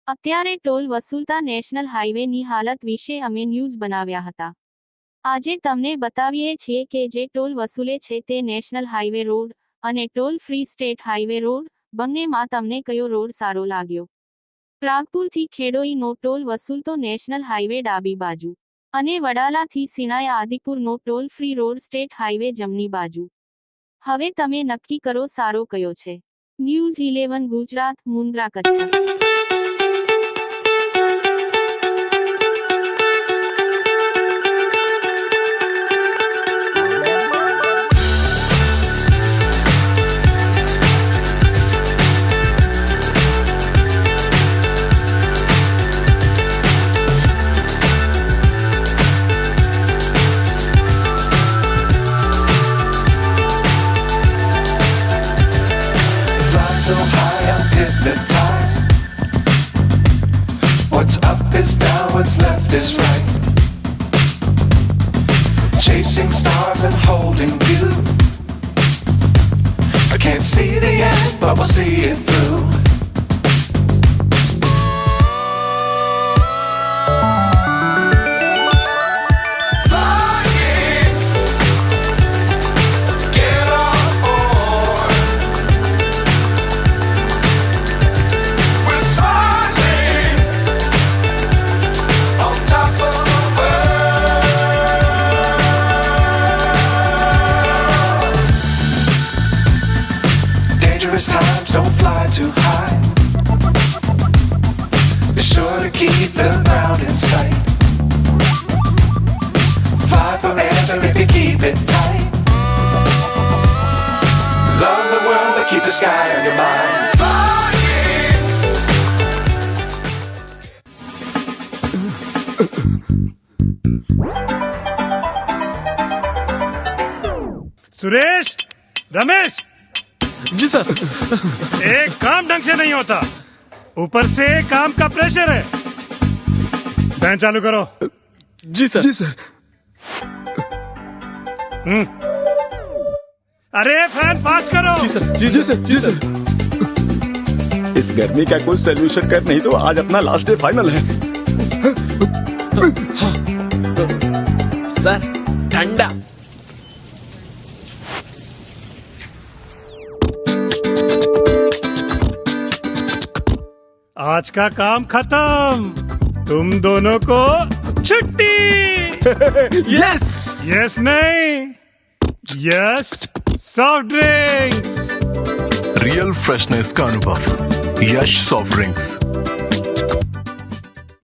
અત્યારે toll વસૂલતા national હાઈવેની હાલત વિશે અમે ન્યૂઝ બનાવ્યા હતા. આજે તમને બતાવીએ છીએ કે જે ટોલ વસૂલે છે તે નેશનલ હાઈવે રોડ અને toll free state highway road બંનેમાં તમને કયો રોડ સારો લાગ્યો? પ્રાગપુરથી ખેડોઈનો ટોલ વસૂલતો નેશનલ હાઈવે ડાબી બાજુ અને વડાલાથી સિનાઈ આદિપુરનો toll free road state highway જમણી બાજુ. હવે તમે નક્કી કરો સારો કયો છે. News 11 Gujarat, Mundra, Kutch. So high I'm hypnotized. What's up is down, what's left is right. Chasing stars and holding you. I can't see the end, but we'll see it through. Times don't fly too high. Be sure to keep the ground in sight. Fly forever if you keep it tight. Love the world but keep the sky on your mind. Suresh, Ramesh, जी sir. एक काम ढंग से नहीं होता, ऊपर से काम का प्रेशर है। फैन चालू करो। जी सर। जी सर। अरे फैन फास्ट करो। जी सर। जी जी सर। जी सर। इस गर्मी का कोई सोल्यूशन कर, नहीं तो आज अपना लास्ट डे फाइनल है। सर ठंडा। आज का काम खत्म, तुम दोनों को छुट्टी। यस। यस नहीं, yes soft drinks. Real freshness का अनुभव, यश सॉफ्ट ड्रिंक्स।